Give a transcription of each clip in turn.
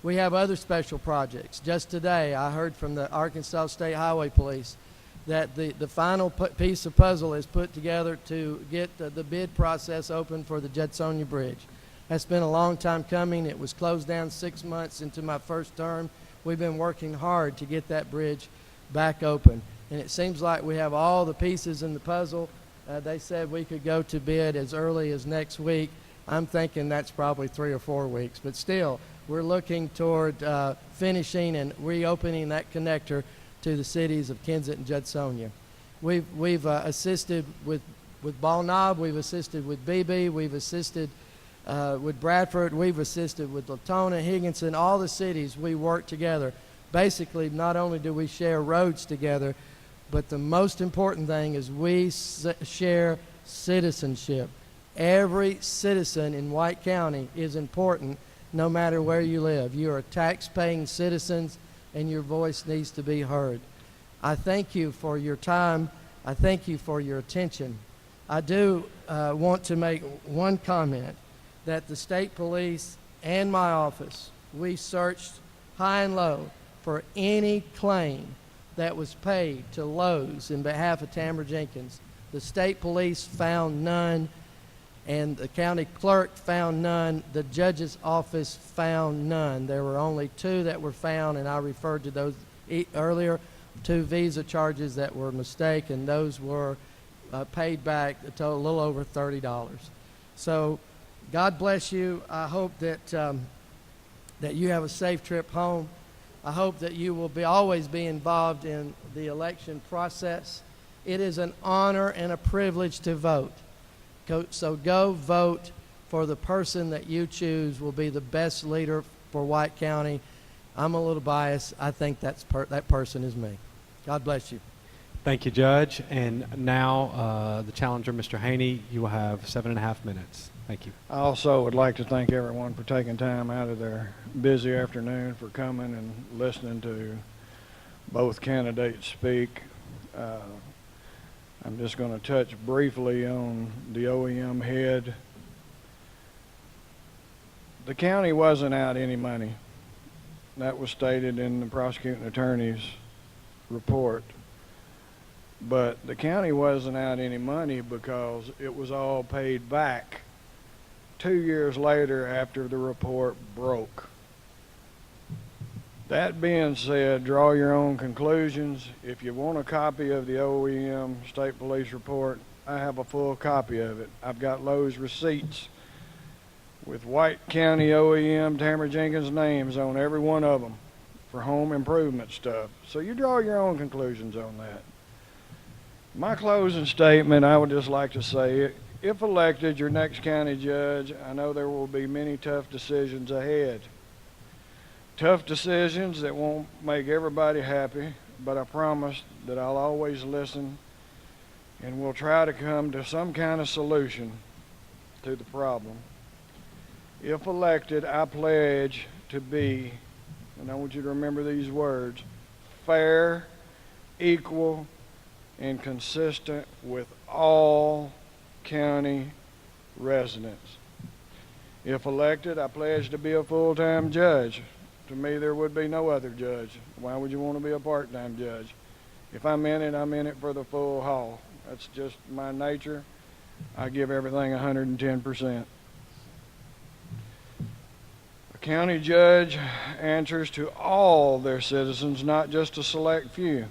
We have other special projects. Just today, I heard from the Arkansas State Highway Police that the final piece of puzzle is put together to get the bid process open for the Judsonia Bridge. That's been a long time coming. It was closed down 6 months into my first term. We've been working hard to get that bridge back open. And it seems like we have all the pieces in the puzzle. They said we could go to bid as early as next week. I'm thinking that's probably 3 or 4 weeks. But still, we're looking toward finishing and reopening that connector to the cities of Kensett and Judsonia. We've assisted with Ball Knob, we've assisted with BB, we've assisted with Bradford, we've assisted with Latona, Higginson, all the cities. We work together. Basically, not only do we share roads together, but the most important thing is we share citizenship. Every citizen in White County is important no matter where you live. You are tax-paying citizens, and your voice needs to be heard. I thank you for your time. I thank you for your attention. I do want to make one comment that the state police and my office, we searched high and low for any claim that was paid to Lowe's in behalf of Tamara Jenkins. The state police found none, and the county clerk found none. The judge's office found none. There were only 2 that were found, and I referred to those earlier, 2 visa charges that were a mistake, and those were paid back a little over $30. So God bless you. I hope that that you have a safe trip home. I hope that you will always be involved in the election process. It is an honor and a privilege to vote. So go vote for the person that you choose will be the best leader for White County. I'm a little biased. I think that person is me. God bless you. Thank you, Judge. And now the challenger, Mr. Haynie, you will have 7.5 minutes. Thank you. I also would like to thank everyone for taking time out of their busy afternoon for coming and listening to both candidates speak. I'm just going to touch briefly on the OEM head. The county wasn't out any money. That was stated in the prosecuting attorney's report. But the county wasn't out any money because it was all paid back 2 years later after the report broke. That being said, draw your own conclusions. If you want a copy of the OEM State Police report, I have a full copy of it. I've got Lowe's receipts with White County OEM Tamara Jenkins names on every one of them for home improvement stuff. So you draw your own conclusions on that. My closing statement, I would just like to say, if elected your next county judge, I know there will be many tough decisions ahead. Tough decisions that won't make everybody happy, but I promise that I'll always listen and we'll try to come to some kind of solution to the problem. If elected, I pledge to be, and I want you to remember these words, fair, equal, and consistent with all county residents. If elected, I pledge to be a full-time judge. To me, there would be no other judge. Why would you want to be a part-time judge? If I'm in it for the full haul. That's just my nature. I give everything 110%. A county judge answers to all their citizens, not just a select few.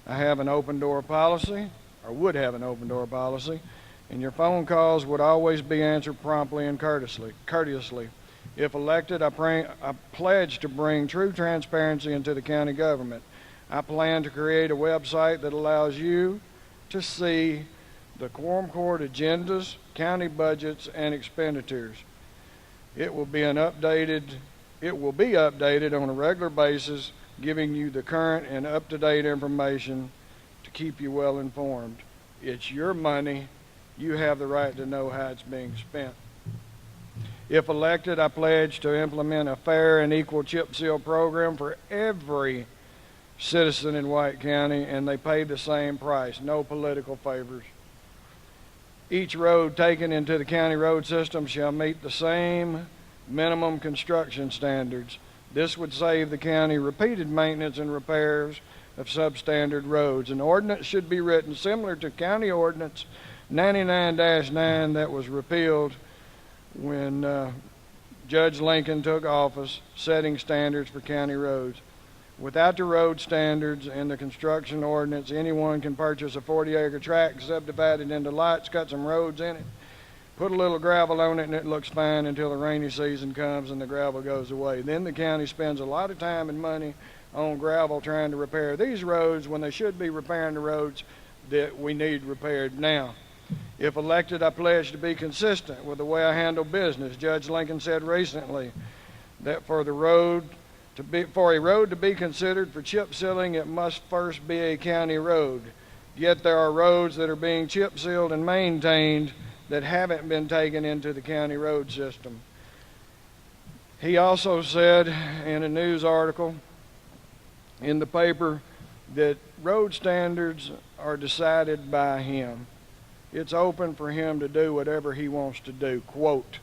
I have an open door policy, or would have an open door policy, and your phone calls would always be answered promptly and courteously. If elected, I pledge to bring true transparency into the county government. I plan to create a website that allows you to see the quorum court agendas, county budgets, and expenditures. It will be updated on a regular basis, giving you the current and up-to-date information to keep you well informed. It's your money. You have the right to know how it's being spent. If elected, I pledge to implement a fair and equal chip seal program for every citizen in White County, and they pay the same price, no political favors. Each road taken into the county road system shall meet the same minimum construction standards. This would save the county repeated maintenance and repairs of substandard roads. An ordinance should be written similar to County Ordinance 99-9 that was repealed when Judge Lincoln took office, setting standards for county roads. Without the road standards and the construction ordinance, anyone can purchase a 40-acre tract, subdivide it into lots, cut some roads in it, put a little gravel on it, and it looks fine until the rainy season comes and the gravel goes away. Then the county spends a lot of time and money on gravel trying to repair these roads when they should be repairing the roads that we need repaired now. If elected, I pledge to be consistent with the way I handle business. Judge Lincoln said recently that for a road to be considered for chip sealing, it must first be a county road. Yet there are roads that are being chip sealed and maintained that haven't been taken into the county road system. He also said in a news article in the paper that road standards are decided by him. It's open for him to do whatever he wants to do. Quote,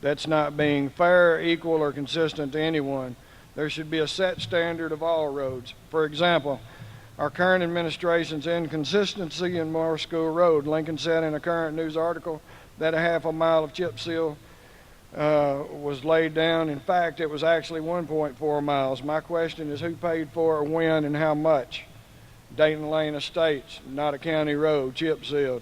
that's not being fair, equal, or consistent to anyone. There should be a set standard of all roads. For example, our current administration's inconsistency in Moore School Road. Lincoln said in a current news article that a half a mile of chip seal was laid down. In fact, it was actually 1.4 miles. My question is, who paid for it, when, and how much? Dayton Lane Estates, not a county road, chip sealed.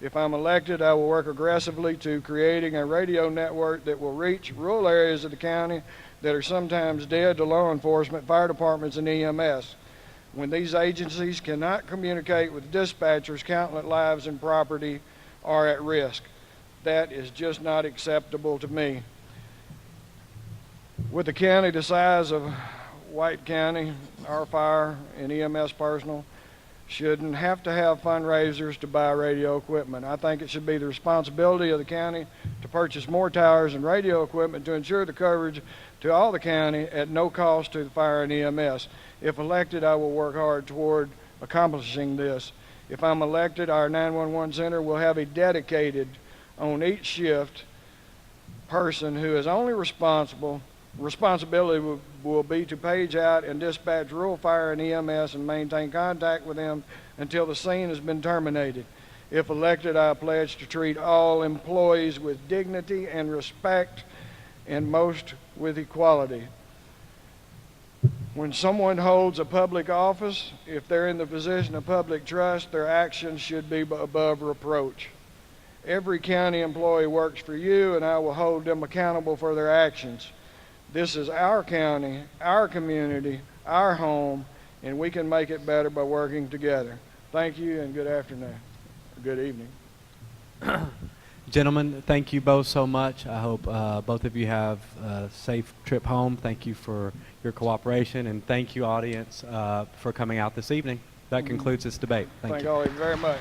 If I'm elected, I will work aggressively to creating a radio network that will reach rural areas of the county that are sometimes dead to law enforcement, fire departments, and EMS. When these agencies cannot communicate with dispatchers, countless lives and property are at risk. That is just not acceptable to me. With a county the size of White County, our fire and EMS personnel shouldn't have to have fundraisers to buy radio equipment. I think it should be the responsibility of the county to purchase more towers and radio equipment to ensure the coverage to all the county at no cost to the fire and EMS. If elected, I will work hard toward accomplishing this. If I'm elected, our 911 center will have a dedicated on each shift person who is only responsibility will be to page out and dispatch rural fire and EMS and maintain contact with them until the scene has been terminated. If elected, I pledge to treat all employees with dignity and respect, and most with equality. When someone holds a public office, if they're in the position of public trust, their actions should be above reproach. Every county employee works for you, and I will hold them accountable for their actions. This is our county, our community, our home, and we can make it better by working together. Thank you, and good afternoon. Good evening. Gentlemen, thank you both so much. I hope both of you have a safe trip home. Thank you for your cooperation, and thank you, audience, for coming out this evening. That concludes this debate. Thank you. Thank all of you very much.